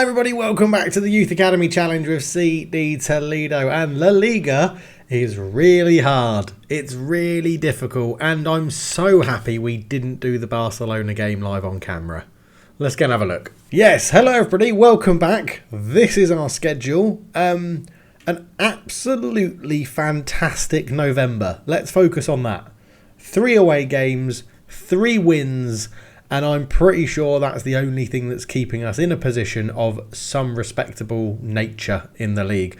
Hi everybody, welcome back to the Youth Academy Challenge with CD Toledo, and La Liga is really hard. It's really difficult, and I'm so happy we didn't do the Barcelona game live on camera. Let's go and have a look. Yes, hello everybody, welcome back. This is our schedule. An absolutely fantastic November. Let's focus on that. 3 away games, 3 wins, and I'm pretty sure that's the only thing that's keeping us in a position of some respectable nature in the league.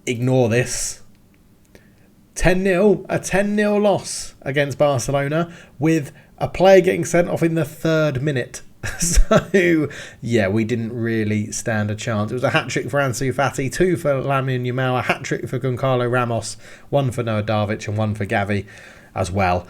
Ignore this. 10-0, a 10-0 loss against Barcelona with a player getting sent off in the 3rd minute. So, yeah, we didn't really stand a chance. It was a hat-trick for Ansu Fati, 2 for Lamine Yamal, a hat-trick for Goncalo Ramos, 1 for Noah Darvic and 1 for Gavi as well.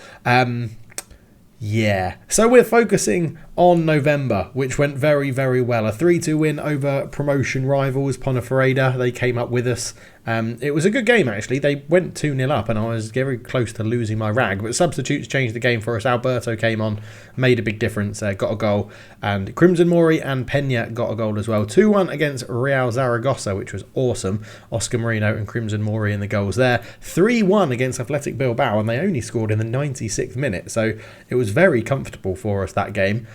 Yeah, so we're focusing on November, which went very, very well. A 3-2 win over promotion rivals Ponferrada. They came up with us. It was a good game, actually. They went 2-0 up, and I was very close to losing my rag. But substitutes changed the game for us. Alberto came on, made a big difference, got a goal. And Crimson Mori and Peña got a goal as well. 2-1 against Real Zaragoza, which was awesome. Oscar Merino and Crimson Mori in the goals there. 3-1 against Athletic Bilbao, and they only scored in the 96th minute. So it was very comfortable for us, that game.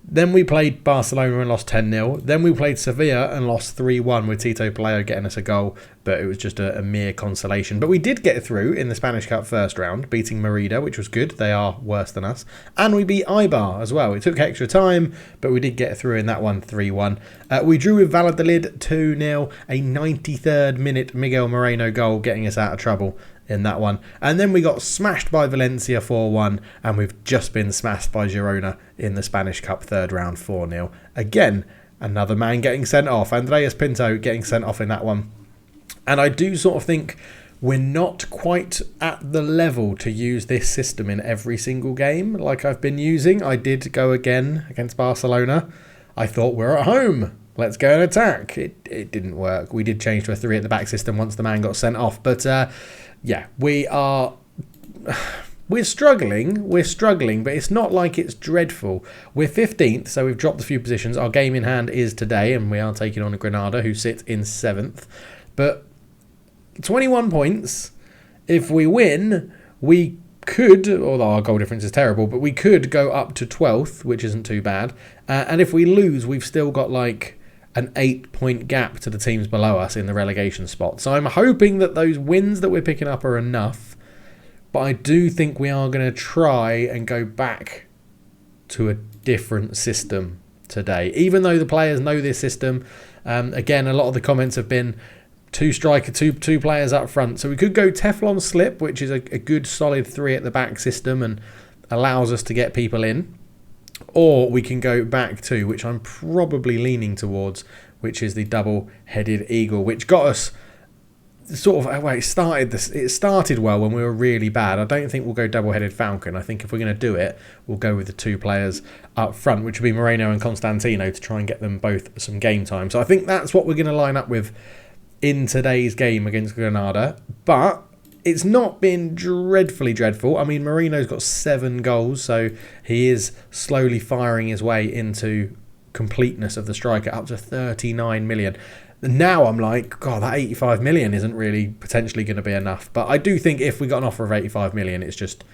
Then we played Barcelona and lost 10-0. Then we played Sevilla and lost 3-1 with Tito Pelayo getting us a goal, but it was just a mere consolation. But we did get through in the Spanish Cup first round, beating Merida, which was good. They are worse than us. And we beat Eibar as well. It took extra time, but we did get through in that one 3-1. We drew with Valladolid 2-0, a 93rd minute Miguel Moreno goal getting us out of trouble in that one. And then we got smashed by Valencia 4-1, and we've just been smashed by Girona in the Spanish Cup 3rd round 4-0. Again, another man getting sent off. Andreas Pinto getting sent off in that one. And I do sort of think we're not quite at the level to use this system in every single game like I've been using. I did go again against Barcelona. I thought we're at home. Let's go and attack. It didn't work. We did change to a 3 at the back system once the man got sent off. But yeah, we're struggling, but it's not like it's dreadful. We're 15th, so we've dropped a few positions. Our game in hand is today, and we are taking on Granada, who sit in 7th. But 21 points. If we win, we could, although our goal difference is terrible, but we could go up to 12th, which isn't too bad. And if we lose, we've still got like an 8-point gap to the teams below us in the relegation spot. So I'm hoping that those wins that we're picking up are enough. But I do think we are going to try and go back to a different system today. Even though the players know this system. Again, a lot of the comments have been 2 striker, two players up front. So we could go Teflon Slip, which is a good solid 3 at the back system and allows us to get people in. Or we can go back to, which I'm probably leaning towards, which is the double-headed eagle, which got us sort of, well, it started well when we were really bad. I don't think we'll go double-headed falcon. I think if we're going to do it, we'll go with the 2 players up front, which will be Moreno and Constantino, to try and get them both some game time. So I think that's what we're going to line up with in today's game against Granada. But it's not been dreadfully dreadful. I mean, Moreno's got 7 goals, so he is slowly firing his way into completeness of the striker, up to 39 million. Now I'm like, God, that 85 million isn't really potentially going to be enough. But I do think if we got an offer of 85 million, it'd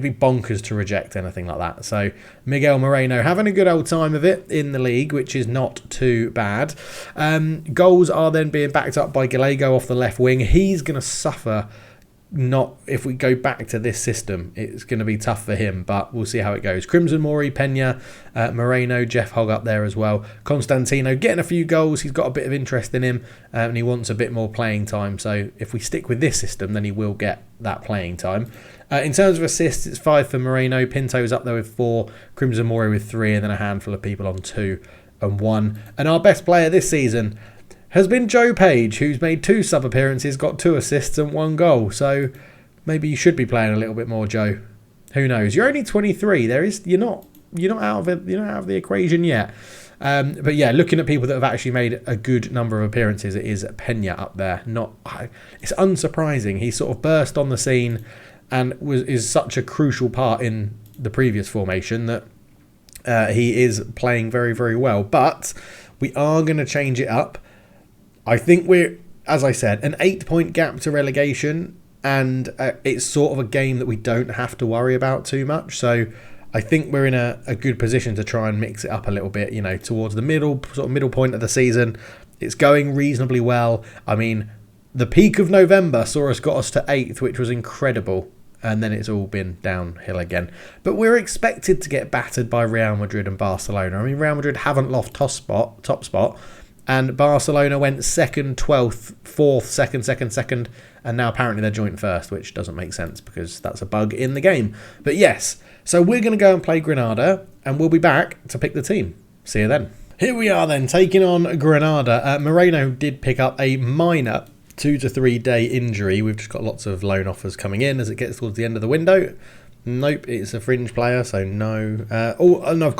be bonkers to reject anything like that. So Miguel Moreno having a good old time of it in the league, which is not too bad. Goals are then being backed up by Gallego off the left wing. He's going to suffer. Not if we go back to this system, it's going to be tough for him, but we'll see how it goes. Crimson Mori, Peña, Moreno, Jeff Hogg up there as well. Constantino getting a few goals. He's got a bit of interest in him, and he wants a bit more playing time. So if we stick with this system, then he will get that playing time. In terms of assists, it's 5 for Moreno. Pinto's up there with 4. Crimson Mori with 3, and then a handful of people on 2 and 1. And our best player this season has been Joe Page, who's made 2 sub appearances, got 2 assists and 1 goal. So maybe you should be playing a little bit more, Joe. Who knows? You're only 23. You're not out of it. You're not out of the equation yet. But yeah, looking at people that have actually made a good number of appearances, it is Peña up there. It's unsurprising. He sort of burst on the scene and is such a crucial part in the previous formation that he is playing very, very well. But We are going to change it up. I think we're, as I said, an 8-point gap to relegation, and it's sort of a game that we don't have to worry about too much. So I think we're in a good position to try and mix it up a little bit, you know, towards the middle point of the season. It's going reasonably well. I mean, the peak of November saw us got us to 8th, which was incredible. And then it's all been downhill again. But we're expected to get battered by Real Madrid and Barcelona. I mean, Real Madrid haven't lost top spot. And Barcelona went 2nd, 12th, 4th, 2nd, and now apparently they're joint first, which doesn't make sense because that's a bug in the game. But yes, so we're going to go and play Granada, and we'll be back to pick the team. See you then. Here we are then, taking on Granada. Moreno did pick up a minor 2 to 3 day injury. We've just got lots of loan offers coming in as it gets towards the end of the window. Nope, it's a fringe player, so no. Another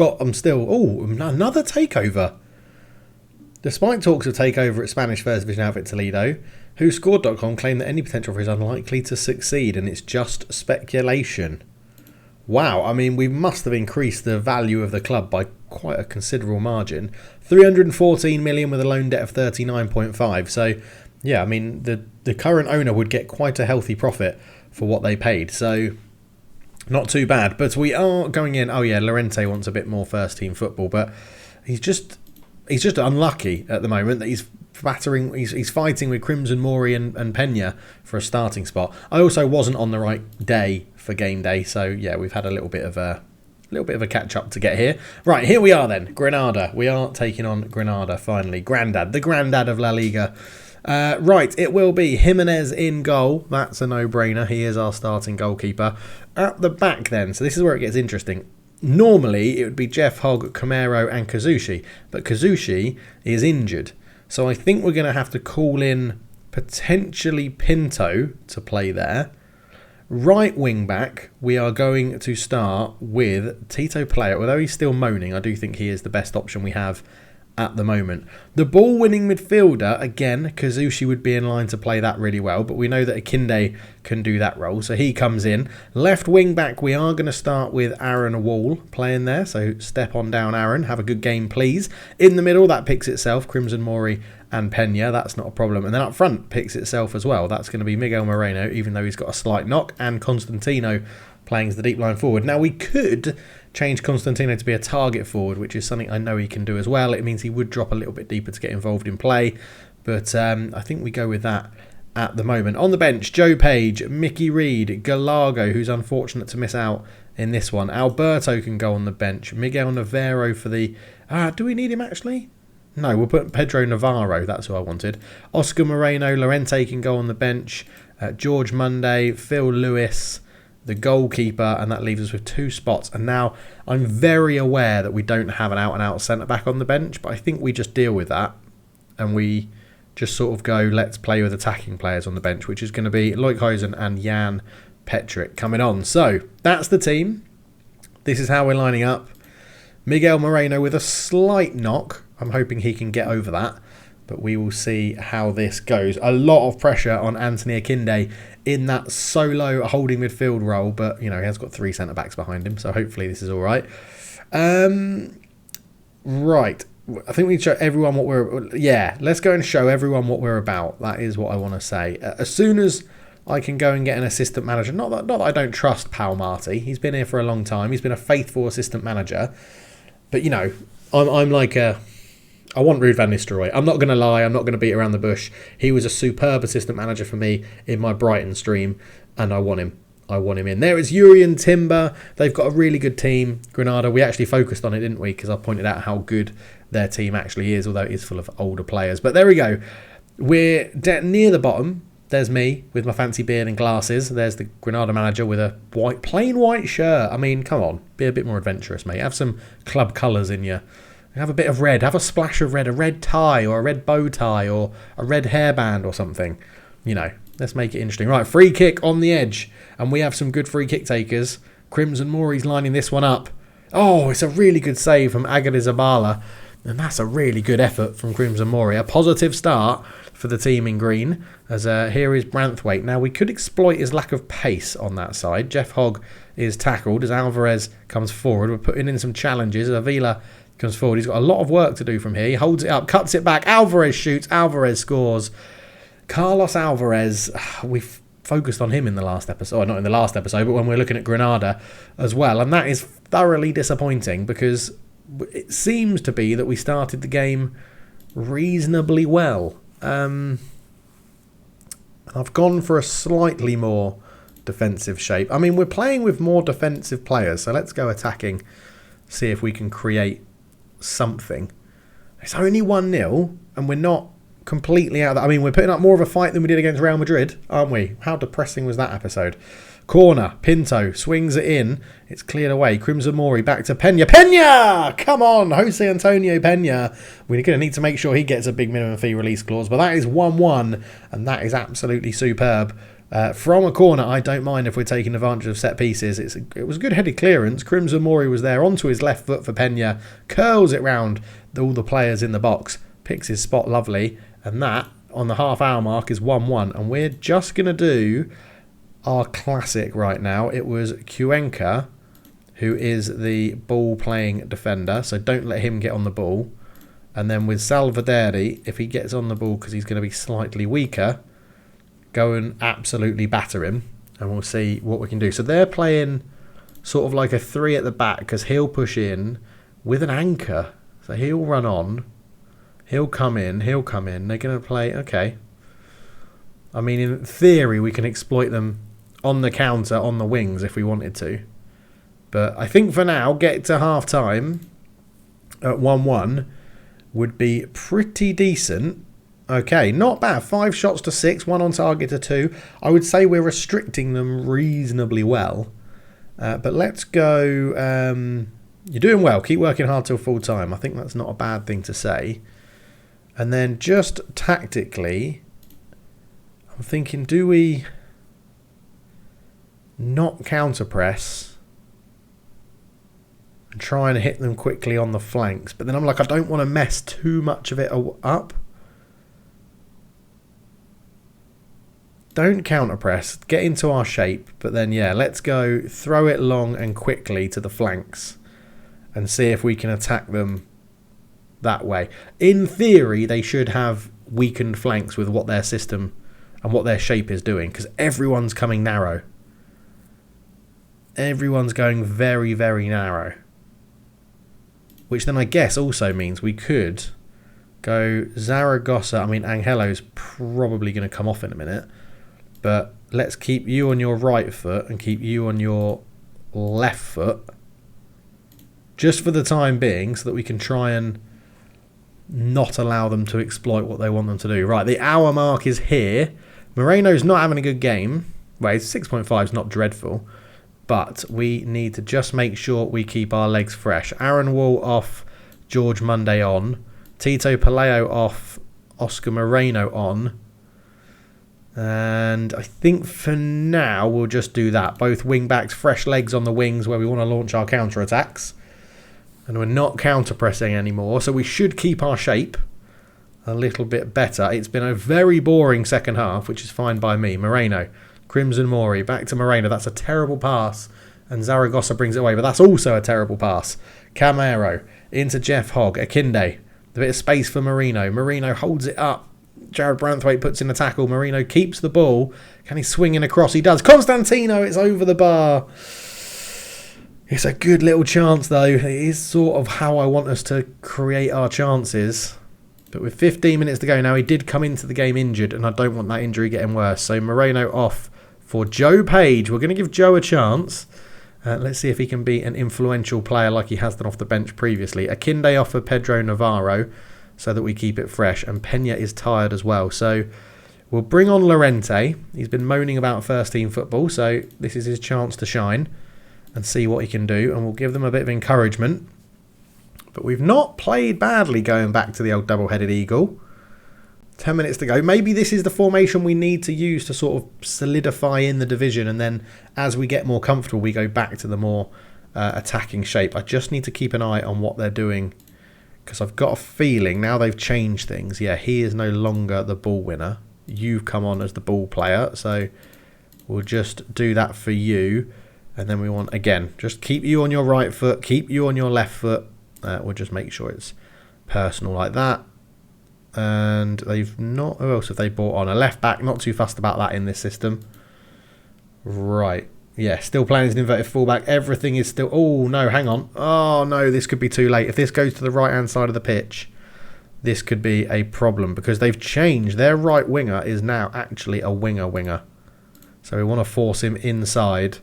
takeover. Despite talks of takeover at Spanish First Division outfit Toledo, WhoScored.com claimed that any potential offer is unlikely to succeed and it's just speculation. Wow, I mean, we must have increased the value of the club by quite a considerable margin. 314 million with a loan debt of 39.5. So, yeah, I mean, the current owner would get quite a healthy profit for what they paid. So, not too bad. But we are going in. Oh, yeah, Lorente wants a bit more first team football, but he's just unlucky at the moment that he's fighting with Crimson Mori and Pena for a starting spot. I also wasn't on the right day for game day, so yeah, we've had a little bit of a catch up to get here. Right, here we are then, Granada. We are taking on Granada finally. The granddad of La Liga. Right, it will be Jimenez in goal. That's a no-brainer. He is our starting goalkeeper. At the back then, so this is where it gets interesting. Normally, it would be Jeff Hogg, Camero and Kazushi, but Kazushi is injured. So I think we're going to have to call in potentially Pinto to play there. Right wing back, we are going to start with Tito Player. Although he's still moaning, I do think he is the best option we have at the moment. The ball-winning midfielder, again, Kazushi would be in line to play that really well, but we know that Akinde can do that role, so he comes in. Left wing-back, we are going to start with Aaron Wall playing there, so step on down, Aaron. Have a good game, please. In the middle, that picks itself, Crimson Mori and Pena. That's not a problem. And then up front, picks itself as well. That's going to be Miguel Moreno, even though he's got a slight knock, and Constantino playing as the deep line forward. Now, we could change Constantino to be a target forward, which is something I know he can do as well. It means he would drop a little bit deeper to get involved in play, but I think we go with that at the moment. On the bench, Joe Page, Mickey Reed, Galago, who's unfortunate to miss out in this one. Alberto can go on the bench. Miguel Navarro for the... do we need him actually? No, we'll put Pedro Navarro. That's who I wanted. Oscar Moreno, Lorente can go on the bench. George Monday, Phil Lewis, the goalkeeper, and that leaves us with 2 spots. And now I'm very aware that we don't have an out-and-out centre-back on the bench, but I think we just deal with that and we just sort of go, let's play with attacking players on the bench, which is going to be Leukhuizen and Jan Petrick coming on. So that's the team. This is how we're lining up. Miguel Moreno with a slight knock. I'm hoping he can get over that, but we will see how this goes. A lot of pressure on Anthony Akinde in that solo holding midfield role, but you know, he has got 3 centre-backs behind him, so hopefully this is all right. Right. I think we show everyone what we're... Yeah, let's go and show everyone what we're about. That is what I want to say. As soon as I can go and get an assistant manager, not that I don't trust Pal Marty. He's been here for a long time. He's been a faithful assistant manager. But, you know, I'm like a... I want Ruud van Nistelrooy. I'm not going to lie. I'm not going to beat around the bush. He was a superb assistant manager for me in my Brighton stream, and I want him. I want him in. There is Yuri and Timber. They've got a really good team, Granada. We actually focused on it, didn't we? Because I pointed out how good their team actually is, although it is full of older players. But there we go. We're near the bottom. There's me with my fancy beard and glasses. There's the Granada manager with a plain white shirt. I mean, come on. Be a bit more adventurous, mate. Have some club colours in you. Have a bit of red. Have a splash of red. A red tie or a red bow tie or a red hairband or something. You know, let's make it interesting. Right, free kick on the edge. And we have some good free kick takers. Crimson Mori's lining this one up. Oh, it's a really good save from Agadizabala. And that's a really good effort from Crimson Mori. A positive start for the team in green. As here is Branthwaite. Now, we could exploit his lack of pace on that side. Jeff Hogg is tackled as Alvarez comes forward. We're putting in some challenges. Avila comes forward. He's got a lot of work to do from here. He holds it up, cuts it back. Alvarez shoots. Alvarez scores. Carlos Alvarez, we've focused on him in the last episode, or not in the last episode, but when we're looking at Granada as well. And that is thoroughly disappointing because it seems to be that we started the game reasonably well. I've gone for a slightly more defensive shape. I mean, we're playing with more defensive players, so let's go attacking, see if we can create something. It's only 1-0, and we're not completely out of that. I mean, we're putting up more of a fight than we did against Real Madrid, aren't we? How depressing was that episode? Corner, Pinto swings it in. It's cleared away. Crimson Mori back to Pena. Pena! Come on, Jose Antonio Pena. We're going to need to make sure he gets a big minimum fee release clause, but that is 1-1, and that is absolutely superb. From a corner, I don't mind if we're taking advantage of set pieces. It was a good headed clearance. Crimson Mori was there onto his left foot for Pena. Curls it round all the players in the box. Picks his spot lovely. And that, on the half-hour mark, is 1-1. And we're just going to do our classic right now. It was Cuenca, who is the ball-playing defender. So don't let him get on the ball. And then with Salvaderi, if he gets on the ball because he's going to be slightly weaker, go and absolutely batter him. And we'll see what we can do. So they're playing sort of like a 3 at the back because he'll push in with an anchor. So he'll run on. He'll come in. They're going to play... Okay. I mean, in theory, we can exploit them on the counter, on the wings, if we wanted to. But I think for now, get to half-time at 1-1 would be pretty decent. Okay, not bad. 5 shots to 6, 1 on target to 2. I would say we're restricting them reasonably well. But let's go... you're doing well. Keep working hard till full time. I think that's not a bad thing to say. And then just tactically, I'm thinking, do we not counter press and try and hit them quickly on the flanks? But then I'm like, I don't want to mess too much of it up. Don't counter press, get into our shape, but then yeah, let's go throw it long and quickly to the flanks and see if we can attack them that way. In theory, they should have weakened flanks with what their system and what their shape is doing, because everyone's coming narrow. Everyone's going very, very narrow. Which then I guess also means we could go Zaragoza. I mean, Angelo's probably going to come off in a minute. But let's keep you on your right foot and keep you on your left foot. Just for the time being, so that we can try and not allow them to exploit what they want them to do. Right, the hour mark is here. Moreno's not having a good game. Well, 6.5 is not dreadful. But we need to just make sure we keep our legs fresh. Aaron Wall off, George Monday on. Tito Paleo off, Oscar Moreno on. And I think for now we'll just do that. Both wing backs, fresh legs on the wings where we want to launch our counter-attacks. And we're not counter-pressing anymore, so we should keep our shape a little bit better. It's been a very boring second half, which is fine by me. Moreno, Crimson Mori, back to Moreno. That's a terrible pass. And Zaragoza brings it away, but that's also a terrible pass. Camero, into Jeff Hogg. Akinde, a bit of space for Marino. Marino holds it up. Jared Branthwaite puts in a tackle. Marino keeps the ball. Can he swing in across? He does. Constantino, it's over the bar. It's a good little chance, though. It is sort of how I want us to create our chances. But with 15 minutes to go now, he did come into the game injured, and I don't want that injury getting worse. So Moreno off for Joe Page. We're going to give Joe a chance. Let's see if he can be an influential player like he has done off the bench previously. Akinde off for Pedro Navarro so that we keep it fresh. And Pena is tired as well. So we'll bring on Llorente. He's been moaning about first-team football, so this is his chance to shine and see what he can do. And we'll give them a bit of encouragement. But we've not played badly going back to the old double-headed eagle. 10 minutes to go. Maybe this is the formation we need to use to sort of solidify in the division. And then as we get more comfortable, we go back to the more attacking shape. I just need to keep an eye on what they're doing, because I've got a feeling now they've changed things. Yeah, he is no longer the ball winner. You've come on as the ball player. So we'll just do that for you. And then we want, again, just keep you on your right foot, keep you on your left foot, We'll just make sure it's personal like that. And they've not... Who else have they brought on? A left back. Not too fussed about that in this system. Right. Yeah, still playing as an inverted fullback. Everything is still... Oh, no, hang on. Oh, no, this could be too late. If this goes to the right-hand side of the pitch, this could be a problem because they've changed. Their right winger is now actually a winger. So we want to force him inside.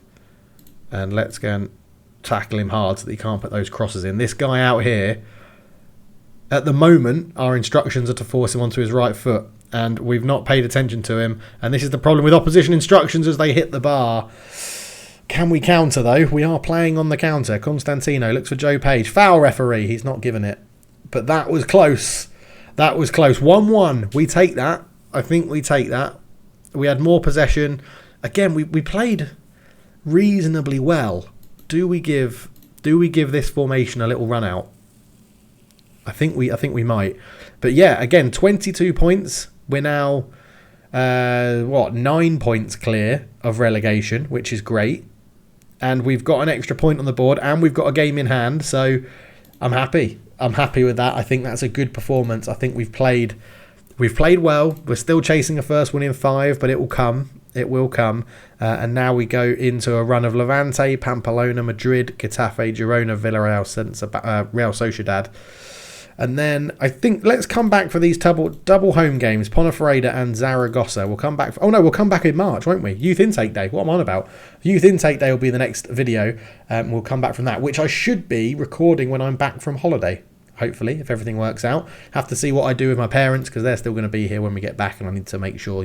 And let's go and tackle him hard so that he can't put those crosses in. This guy out here, at the moment, our instructions are to force him onto his right foot. And we've not paid attention to him. And this is the problem with opposition instructions as they hit the bar. Can we counter, though? We are playing on the counter. Constantino looks for Joe Page. Foul referee. He's not given it. But that was close. That was close. 1-1. We take that. I think we take that. We had more possession. Again, we played reasonably well. Do we give this formation a little run out? I think we might. But yeah, again, 22 points. We're now 9 points clear of relegation, which is great. And we've got an extra point on the board, and we've got a game in hand. So I'm happy. I'm happy with that. I think that's a good performance. I think we've played well. We're still chasing a first win in 5, but it will come. It will come. And now we go into a run of Levante, Pamplona, Madrid, Getafe, Girona, Villarreal, Real Sociedad. And then I think let's come back for these double home games, Ponferrada and Zaragoza. We'll come back. We'll come back in March, won't we? Youth Intake Day. What am I on about? Youth Intake Day will be the next video. We'll come back from that, which I should be recording when I'm back from holiday. Hopefully, if everything works out. Have to see what I do with my parents because they're still going to be here when we get back, and I need to make sure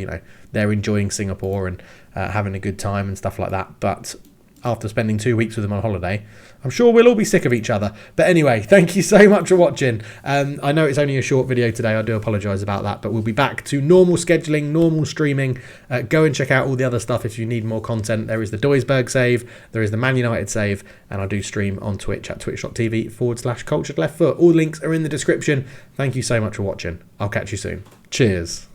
they're enjoying Singapore and having a good time and stuff like that. But after spending 2 weeks with them on holiday, I'm sure we'll all be sick of each other. But anyway, thank you so much for watching. I know it's only a short video today. I do apologise about that. But we'll be back to normal scheduling, normal streaming. Go and check out all the other stuff if you need more content. There is the Duisburg save. There is the Man United save. And I do stream on Twitch at twitch.tv/cultured left foot. All links are in the description. Thank you so much for watching. I'll catch you soon. Cheers.